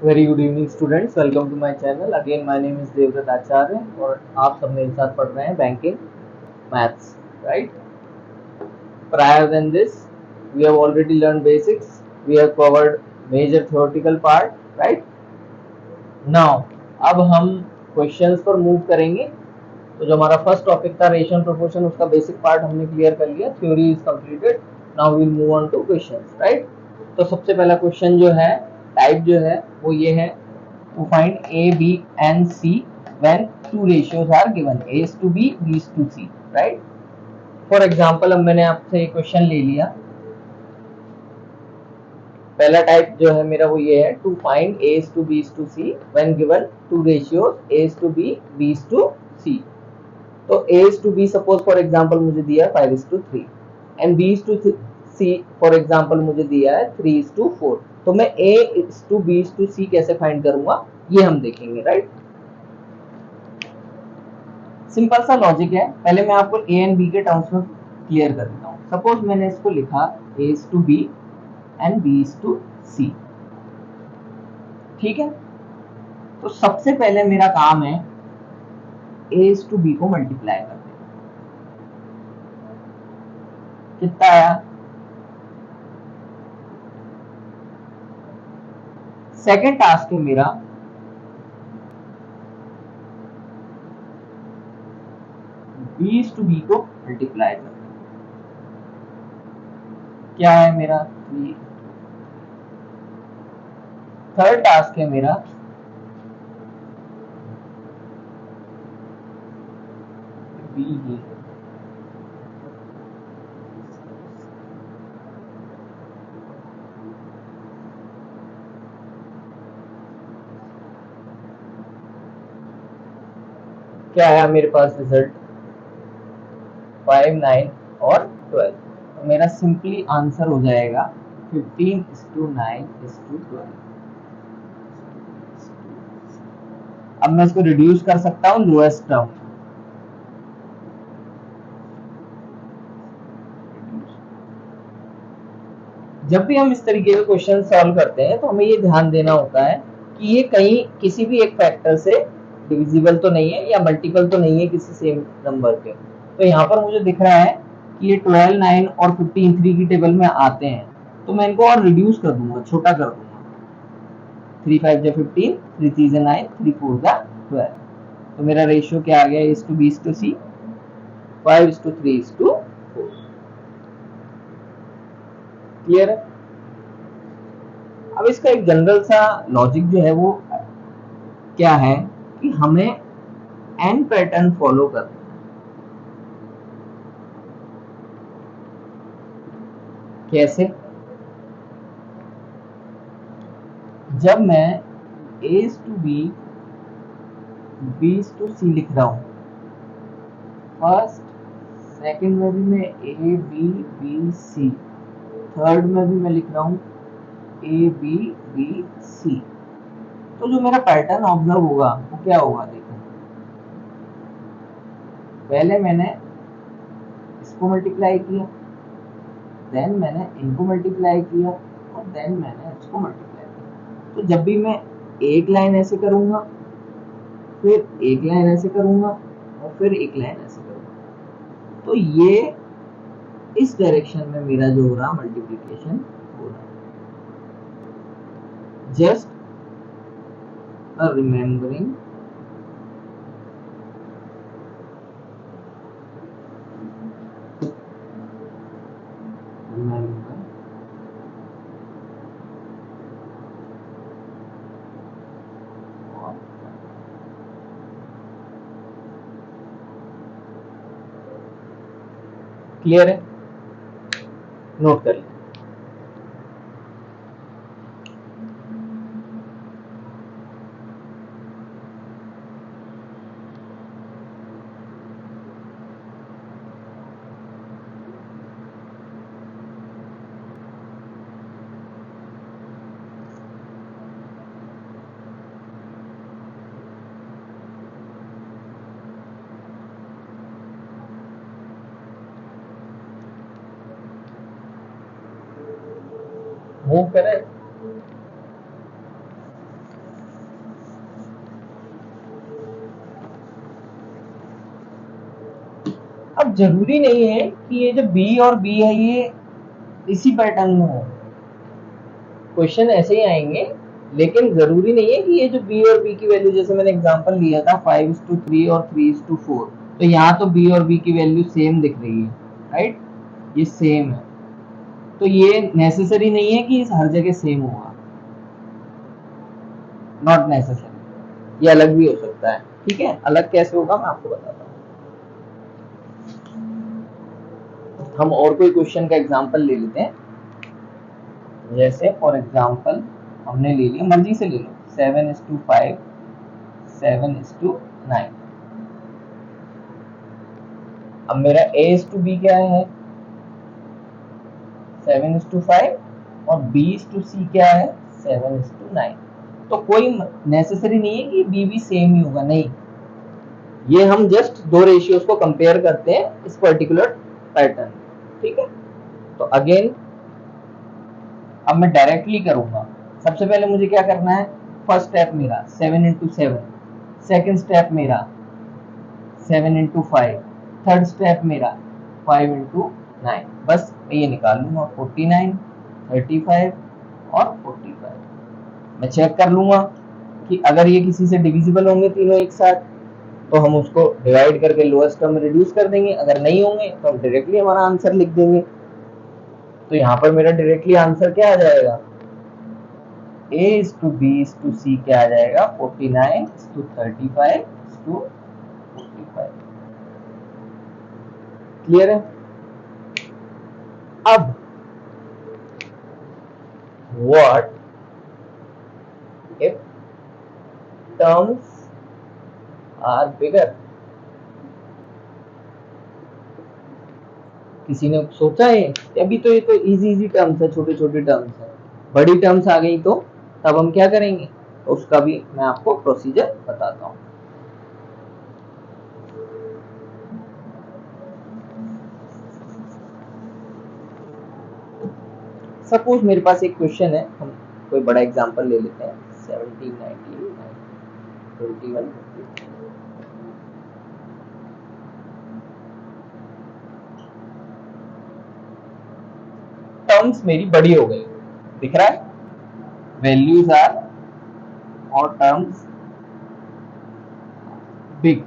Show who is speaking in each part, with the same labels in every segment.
Speaker 1: Very good evening students, welcome to my channel. Again my name is Devvrat Acharya और आप सब मेरे साथ पढ़ रहे हैं banking maths, right. Prior than this, we have already learned basics. We have covered major theoretical part, right? Now, अब हम क्वेश्चंस पर मूव करेंगे। तो जो हमारा फर्स्ट टॉपिक था रेशियो प्रोपोर्शन, उसका बेसिक पार्ट हमने क्लियर कर लिया, theory is completed. Now we will move on to questions, right. तो सबसे पहला क्वेश्चन जो है, टाइप जो है वो ये है, to find A, B and C when two ratios are given, A is to B, B is to C, right? For example, अब मैंने आपसे एक क्वेश्चन ले लिया। पहला टाइप जो है मेरा वो ये है, to find A is to B is to C when given two ratios A is to B, B is to C। तो A is to B suppose for example मुझे दिया है 5:3 and B is to C for example मुझे दिया है 3:4। तो मैं A is to B is to C कैसे फाइंड करूंगा, ये हम देखेंगे, राइट। सिंपल सा लॉजिक है। पहले मैं आपको ए एंड बी के टर्म्स में क्लियर कर देता हूँ। सपोज मैंने इसको लिखा A is to B and B is to C, ठीक है। तो सबसे पहले मेरा काम है ए इज टू बी को मल्टीप्लाई कर देना। कितना आया? सेकेंड टास्क है मेरा बी इज टू बी को मल्टीप्लाई कर देना। क्या है मेरा? 3। थर्ड टास्क है मेरा बी ही क्या है मेरे पास रिजल्ट 5, 9 और 12। तो मेरा सिंपली आंसर हो जाएगा 15:9:12। अब मैं इसको रिड्यूस कर सकता हूँ लोएस्ट टर्म। जब भी हम इस तरीके के क्वेश्चन सॉल्व करते हैं तो हमें ये ध्यान देना होता है कि ये कहीं किसी भी एक फैक्टर से डिविजिबल तो नहीं है या मल्टीपल तो नहीं है किसी सेम नंबर के। तो यहाँ पर मुझे दिख रहा है कि ये 12, 9 और 15 3 की टेबल में आते हैं, तो मैं इनको और रिड्यूस कर दूंगा, छोटा कर दूंगा। 3 5 15, 3 3 9, 3 4 12। तो मेरा रेशियो क्या आ गया? Is to B is to C, 5:3:4। Clear है? अब इसका एक जनरल सा लॉजिक जो है वो क्या है कि हमें एन पैटर्न फॉलो करना। कैसे? जब मैं A to B, B to C लिख रहा हूं, फर्स्ट सेकंड में भी मैं A B B C, third में भी मैं लिख रहा हूं A B B C, तो जो मेरा पैटर्न ऑब्जर्व होगा वो क्या होगा? देखो, पहले मैंने इसको मल्टीप्लाई किया, देन मैंने इनको मल्टीप्लाई किया और देन मैंने इसको मल्टीप्लाई किया। तो जब भी मैं एक लाइन ऐसे करूंगा, फिर एक लाइन ऐसे करूंगा और फिर एक लाइन ऐसे करूंगा, तो ये इस डायरेक्शन में मेरा जो हो रहा मल्टीप्लिकेशन हो रहा। जस्ट रिमेम्बरिंग क्लियर है? नोट कर लीजिए। मूव करें। बट जरूरी नहीं है कि ये जो बी और बी है ये इसी पैटर्न में हो, क्वेश्चन ऐसे ही आएंगे, लेकिन जरूरी नहीं है कि ये जो बी और बी की वैल्यू, जैसे मैंने एग्जांपल लिया था 5:3 और 3:4, तो यहाँ तो बी और बी की वैल्यू सेम दिख रही है, राइट, ये सेम है, तो ये नेसेसरी नहीं है कि हर जगह सेम होगा, नॉट नेसेसरी, ये अलग भी हो सकता है, ठीक है। अलग कैसे होगा मैं आपको बताता हूँ। हम और कोई क्वेश्चन का एग्जांपल ले लेते हैं, जैसे फॉर एग्जांपल हमने ले लिया, मर्जी से ले लो, 7:5 7:9। अब मेरा A:B क्या है, 7:5, और B:C क्या है, 7:9। तो कोई नेसेसरी नहीं है कि B भी सेम ही होगा, नहीं, ये हम जस्ट दो रेशियोज को कंपेयर करते हैं इस पर्टिकुलर पैटर्न, ठीक है। तो अगेन अब मैं डायरेक्टली करूंगा। सबसे पहले मुझे क्या करना है, फर्स्ट स्टेप मेरा 7:7, सेकंड स्टेप मेरा 7:5, थर्ड स्टेप मेरा 5:9, बस ये निकाल लूंगा 49, 35 और 45। मैं चेक कर लूंगा कि अगर ये किसी से डिविजिबल होंगे तीनों एक साथ, तो हम उसको डिवाइड करके लोएस्ट टर्म में रिड्यूस कर देंगे, अगर नहीं होंगे तो हम डायरेक्टली हमारा आंसर लिख देंगे। तो यहाँ पर मेरा डायरेक्टली आंसर क्या आ जाएगा, A:B:C क्या आ जाएगा, 49:35:45। क्लियर है। अब what if terms are bigger, किसी ने सोचा है, अभी तो ये तो इजी टर्म्स है, छोटे छोटे टर्म्स है, बड़ी टर्म्स आ गई तो तब हम क्या करेंगे, तो उसका भी मैं आपको प्रोसीजर बताता हूँ। सपोज मेरे पास एक क्वेश्चन है, हम कोई बड़ा एग्जांपल ले लेते हैं, 17, 19, 21, टर्म्स मेरी बड़ी हो गई, दिख रहा है, वैल्यूज आर और टर्म्स बिग।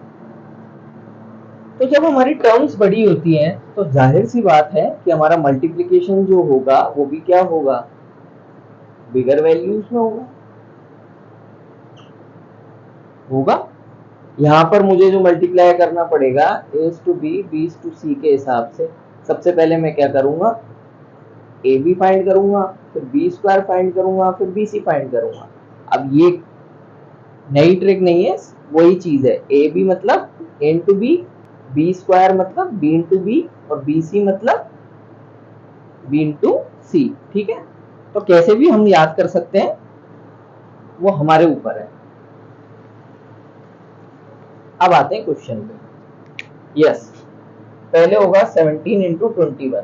Speaker 1: तो जब हमारी टर्म्स बड़ी होती हैं तो जाहिर सी बात है कि हमारा मल्टीप्लिकेशन जो होगा वो भी क्या होगा, बिगर वैल्यूज में होगा। यहाँ पर मुझे जो मल्टीप्लाई करना पड़ेगा A:B, B:C के हिसाब से, सबसे पहले मैं क्या करूंगा, AB फाइंड करूंगा, फिर B² फाइंड करूंगा, फिर BC फाइंड करूंगा। अब ये नई ट्रिक नहीं है, वही चीज है, AB मतलब A:B, B² मतलब B:B, और BC मतलब B:C, ठीक है। तो कैसे भी हम याद कर सकते हैं, वो हमारे ऊपर है। अब आते हैं क्वेश्चन पे। यस, पहले होगा 17:21,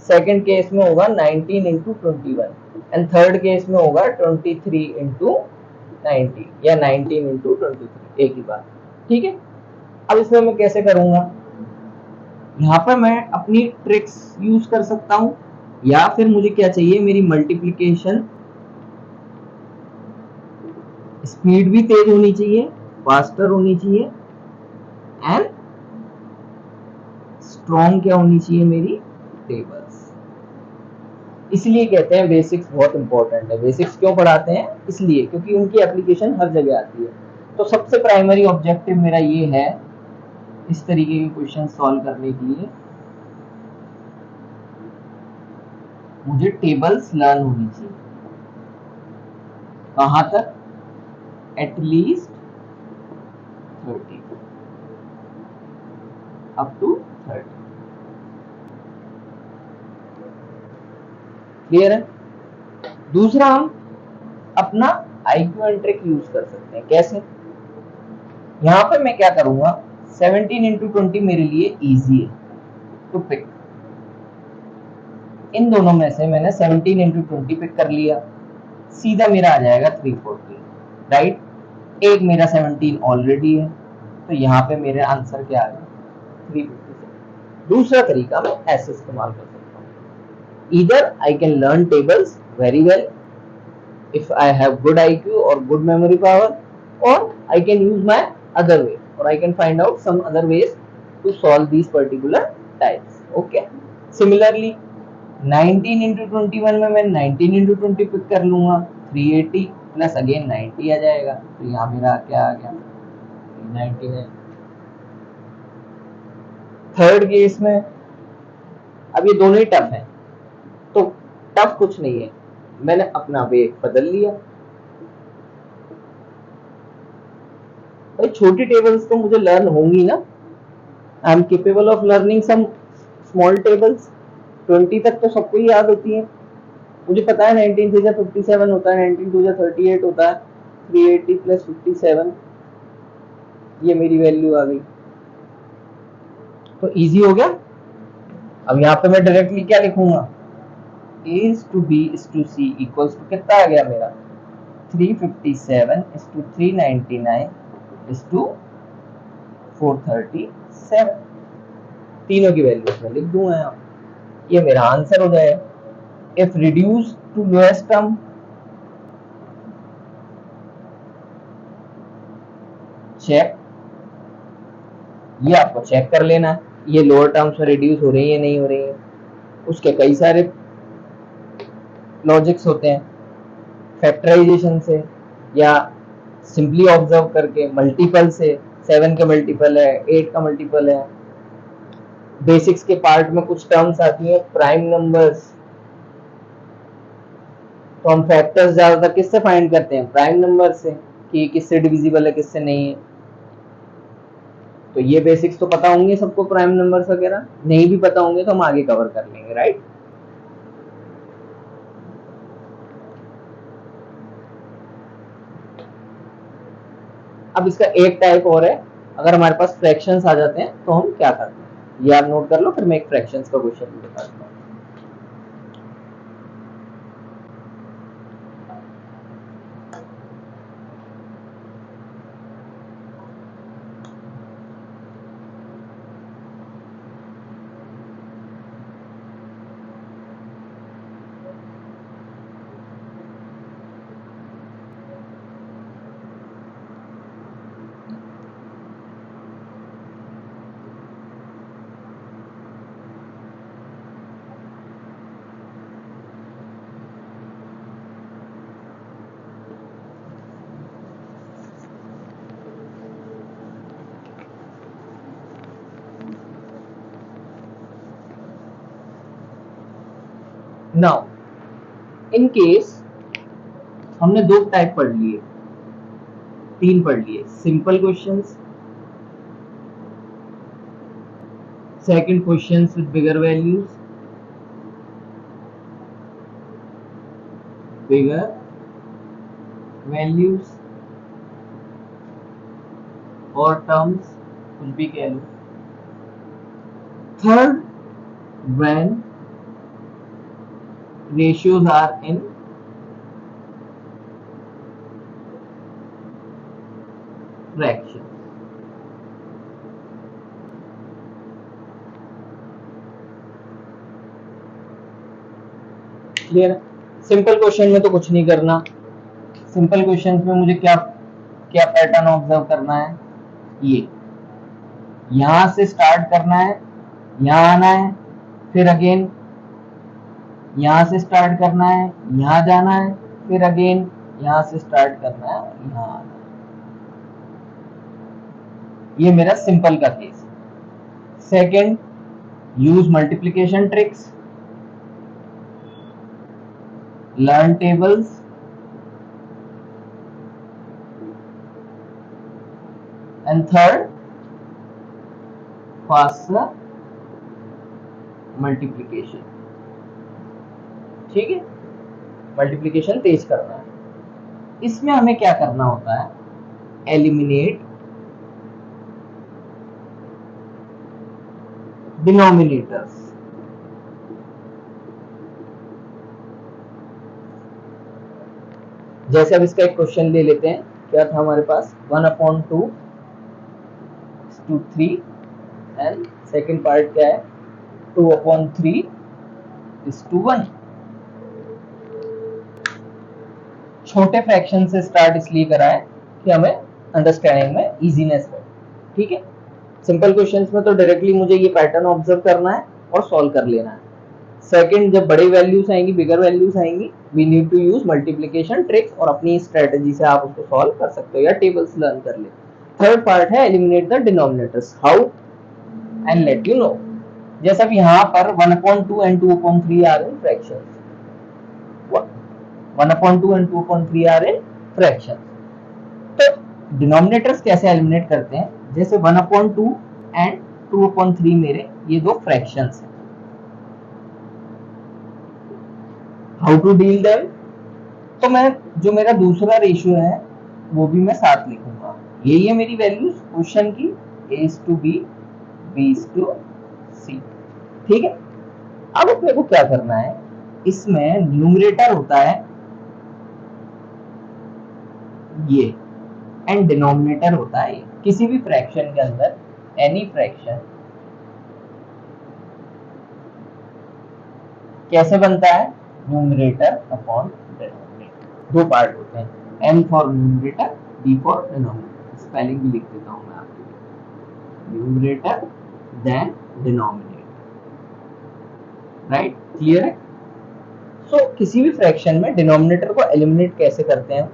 Speaker 1: सेकंड केस में होगा 19:21, एंड थर्ड केस में होगा 23:90 या 19:23, एक ही बात, ठीक है। अब इसमें मैं कैसे करूंगा, यहाँ पर मैं अपनी ट्रिक्स यूज कर सकता हूं, या फिर मुझे क्या चाहिए, मेरी मल्टीप्लिकेशन स्पीड भी तेज होनी चाहिए, फास्टर होनी चाहिए, एंड स्ट्रॉन्ग क्या होनी चाहिए, मेरी टेबल्स। इसलिए कहते हैं बेसिक्स बहुत इंपॉर्टेंट है। बेसिक्स क्यों पढ़ाते हैं, इसलिए क्योंकि उनकी एप्लीकेशन हर जगह आती है। तो सबसे प्राइमरी ऑब्जेक्टिव मेरा ये है, इस तरीके के क्वेश्चन सॉल्व करने के लिए मुझे टेबल्स लर्न होनी चाहिए। कहां तक, एटलीस्ट 30, अप टू 30। क्लियर है। दूसरा, हम अपना IQ एंड ट्रिक यूज कर सकते हैं। कैसे, यहां पर मैं क्या करूंगा, 17:20 मेरे लिए इजी है टू पिक, इन दोनों में से मैंने 17:20 पिक कर लिया, सीधा मेरा आ जाएगा 340, राइट। एक मेरा 17 ऑलरेडी है, तो यहाँ पे मेरे आंसर क्या आ गया, 356। दूसरा तरीका मैं ऐसे इस्तेमाल कर सकता हूँ, either I can learn tables very well if I have good IQ or good memory power, or I can use my other way, or I can find out some other ways to solve these particular types. Okay. Similarly, 19 into 21 में मैं 19 into 20 pick कर लूंगा, 380 plus again 90 आ जाएगा, तो यहाँ मेरा क्या आ गया 90 है। थर्ड केस में अब ये दोनों ही टफ हैं, तो टफ कुछ नहीं है, मैंने अपना वे बदल लिया। भाई छोटी टेबल्स तो मुझे लर्न होंगी ना, I am capable of learning some small tables. 20 तक तो सबको ही याद होती है, मुझे पता है 19 से 57 होता है, 19 टू 38 होता है, 380 प्लस 57, ये मेरी वैल्यू आ गई, तो इजी हो गया। अब यहाँ पे मैं डायरेक्टली क्या लिखूंगा, a is to b is to c equals to कितना आ गया मेरा 357 is to 399 is to 437, तीनों की वैल्यू में लिख दूंगा यहाँ, ये मेरा आंसर हो जाएगा। If reduce to lowest term, check, ये आपको चेक कर लेना है ये लोअर टर्म्स में रिड्यूस हो रही है नहीं हो रही है, उसके कई सारे लॉजिक्स होते हैं, फैक्टराइजेशन से या सिंपली ऑब्जर्व करके, मल्टीपल से, 7 का मल्टीपल है, 8 का मल्टीपल है, बेसिक्स के पार्ट में कुछ टर्म्स आती हैं प्राइम नंबर्स, तो हम फैक्टर्स ज्यादातर किससे फाइंड करते हैं, प्राइम नंबर से, कि किससे डिविजिबल है किससे नहीं है, तो ये बेसिक्स तो पता होंगे सबको, प्राइम नंबर्स वगैरह नहीं भी पता होंगे तो हम आगे कवर कर लेंगे, राइट। अब इसका एक टाइप और है, अगर हमारे पास फ्रैक्शंस आ जाते हैं तो हम क्या करते हैं, ये आप नोट कर लो, फिर मैं एक फ्रैक्शंस का क्वेश्चन बता दूंगा। नाउ इन केस हमने दो टाइप पढ़ लिए, तीन पढ़ लिए, simple questions, second questions with bigger values, bigger values और टर्म्स कुछ भी कह लो, third when ratios are in fraction। Clear? Simple question में तो कुछ नहीं करना, सिंपल क्वेश्चन में मुझे क्या क्या पैटर्न ऑब्जर्व करना है, ये यहां से स्टार्ट करना है, यहां आना है, फिर अगेन यहां से स्टार्ट करना है, यहां जाना है, फिर अगेन यहां से स्टार्ट करना है, यहां आना है, ये मेरा सिंपल का case. Second, use multiplication tricks, learn tables, and third faster multiplication. ठीक है, मल्टीप्लिकेशन तेज करना है, इसमें हमें क्या करना होता है, एलिमिनेट डिनोमिनेटर्स। जैसे अब इसका एक क्वेश्चन ले लेते हैं, क्या था हमारे पास 1/2 to 3 एंड सेकेंड पार्ट क्या है 2/3 is to 1। छोटे फ्रैक्शन से स्टार्ट इसलिए करा है कि हमें अंडरस्टैंडिंग में इजीनेस हो। ठीक है, सिंपल क्वेश्चंस में तो डायरेक्टली मुझे ये पैटर्न ऑब्जर्व करना है और सॉल्व कर लेना है। सेकंड, जब बड़ी वैल्यूज आएंगी, बिगर वैल्यूज आएंगी, we need to use multiplication tricks और अपनी स्ट्रेटजी से आप उसको सॉल्व कर सकते हो या टेबल्स लर्न कर ले। थर्ड पार्ट है eliminate the denominators, how and let you know. जैसा कि यहाँ पर 1/2 and 2/3 are in fractions, 1/2 and 2/3 are in fractions. तो डिनोमिनेटर्स कैसे एलिमिनेट करते हैं? जैसे 1/2 एंड 2/3 मेरे ये दो फ्रैक्शंस हैं, हाउ टू डील देम? तो मैं जो मेरा दूसरा रेशियो है वो भी मैं साथ लिखूंगा। यही है मेरी वैल्यूज क्वेश्चन की, A/B, B/C। ठीक है, अब अपने को क्या करना है, इसमें न्यूमरेटर होता है ये एंड डिनोमिनेटर होता है ये। किसी भी फ्रैक्शन के अंदर एनी फ्रैक्शन कैसे बनता है? न्यूमरेटर अपॉन डिनोमिनेटर, दो पार्ट होते हैं, M for numerator, D for denominator. Spelling भी लिख देता हूं मैं आपके लिए, numerator than denominator. Right, clear है? सो किसी भी फ्रैक्शन में डिनोमिनेटर को एलिमिनेट कैसे करते हैं?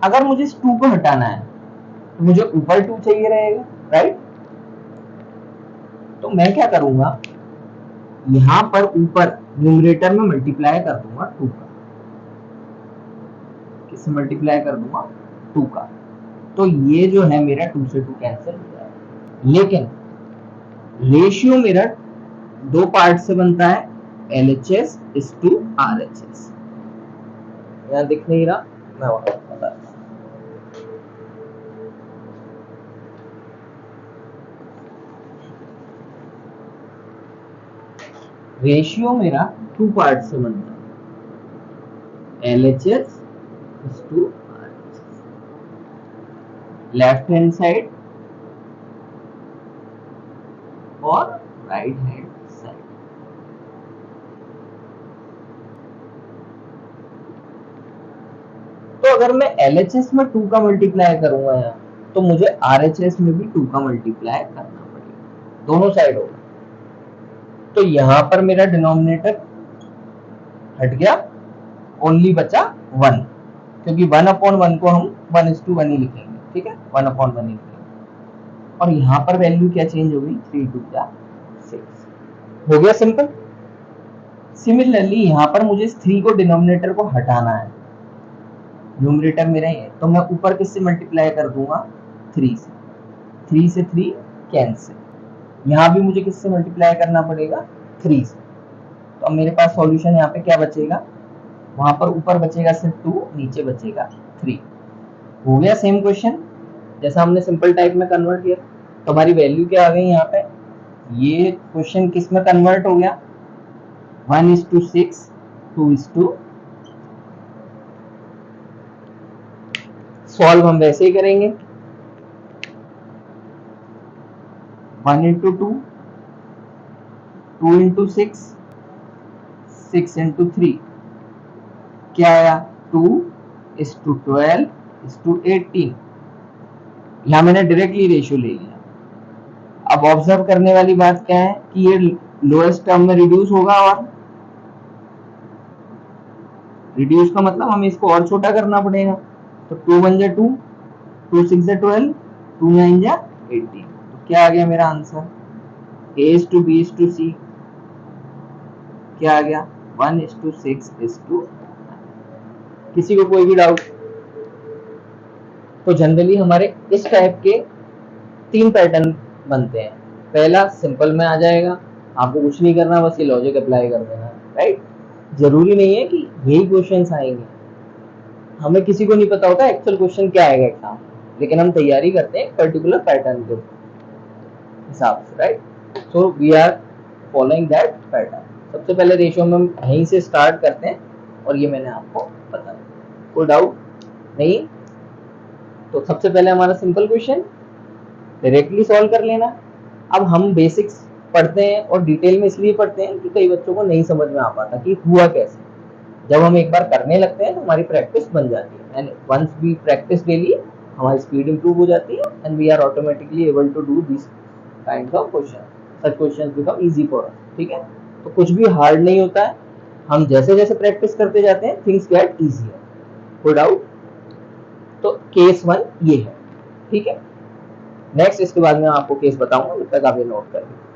Speaker 1: अगर मुझे इस 2 को हटाना है तो मुझे ऊपर 2 चाहिए रहेगा, राइट? तो मैं क्या करूंगा, यहां पर ऊपर न्यूमरेटर में मल्टीप्लाई कर दूंगा 2 का। किससे मल्टीप्लाई कर दूंगा? 2 का। तो ये जो है मेरा 2 से 2 कैंसिल हो जाएगा। लेकिन रेशियो मेरा दो पार्ट से बनता है, LHS is to RHS। यहां दिख नहीं रहा, मैं वहां बताता हूं। रेशियो मेरा 2 पार्ट से बनता है, LHS is to RHS। Left hand side और राइट हैंड साइड। तो अगर मैं LHS में 2 का मल्टीप्लाई करूंगा यहाँ, तो मुझे RHS में भी 2 का मल्टीप्लाई करना पड़ेगा, दोनों साइड होगा। तो यहां पर मेरा डिनोमिनेटर हट गया, ओनली बचा 1, क्योंकि 1/1 को हम 1:1 ही लिखेंगे। ठीक है, 1/1 ही लिखेंगे। और यहाँ पर वैल्यू क्या चेंज हो गई, 3 × 2 = 6। हो गया सिंपल। सिमिलरली यहाँ पर मुझे इस 3 को डिनोमिनेटर को हटाना है, न्यूमरेटर मेरा ही है, तो मैं ऊपर किससे मल्टीप्लाई कर दूंगा? 3 से। 3 से 3 कैंसिल। यहाँ भी मुझे किससे मल्टीप्लाई करना पड़ेगा? 3 से। तो अब मेरे पास सॉल्यूशन यहाँ पे क्या बचेगा? वहां पर ऊपर बचेगा सिर्फ 2, नीचे बचेगा 3। हो गया सेम क्वेश्चन जैसा हमने सिंपल टाइप में कन्वर्ट किया। तो हमारी वैल्यू क्या आ गई यहाँ पे? ये क्वेश्चन किस में कन्वर्ट हो गया? 1:6, 2:, सॉल्व हम वैसे ही करेंगे, 1 × 2, 2 × 6, 6 × 3, क्या आया? 2:12 18। यहां मैंने डायरेक्टली रेशियो ले लिया। अब ऑब्जर्व करने वाली बात क्या है कि ये लोएस्ट टर्म में रिड्यूस होगा, और रिड्यूस का मतलब हमें इसको और छोटा करना पड़ेगा। तो 2 × 1 = 2, 2 × 6 = 12, 2 × 9 = 18। तो क्या आ गया मेरा आंसर? A/B/C क्या आ गया? 1:6:9। किसी को कोई भी डाउट? तो जनरली हमारे इस टाइप के 3 पैटर्न बनते हैं। पहला सिंपल में आ जाएगा, आपको कुछ नहीं करना, बस ये लॉजिक अप्लाई कर देना, राइट? जरूरी नहीं है कि यही क्वेश्चंस आएंगे, हमें किसी को नहीं पता होता एक्चुअल क्वेश्चन क्या आएगा एग्जाम, लेकिन हम तैयारी करते हैं पर्टिकुलर पैटर्न के हिसाब से, right? So we are following that pattern. सबसे पहले रेशियो में हम यहीं से स्टार्ट करते हैं, और ये मैंने आपको बताया। कोई डाउट नहीं? तो सबसे पहले हमारा सिंपल क्वेश्चन डायरेक्टली सॉल्व कर लेना। अब हम बेसिक्स पढ़ते हैं और डिटेल में इसलिए पढ़ते हैं कि कई बच्चों को नहीं समझ में आ पाता कि हुआ कैसे। जब हम एक बार करने लगते हैं तो हमारी प्रैक्टिस बन जाती है, and once we practice daily हमारी स्पीड इंप्रूव हो जाती है, and we are automatically able to do this kind of question, such question become easy for us. ठीक है, तो कुछ भी हार्ड नहीं होता है, हम जैसे जैसे प्रैक्टिस करते जाते हैं थिंग्स गेट इजियर। कोई डाउट? तो केस 1 ये है। ठीक है, नेक्स्ट इसके बाद में आपको केस बताऊंगा, जब तक आप ये नोट कर लीजिए।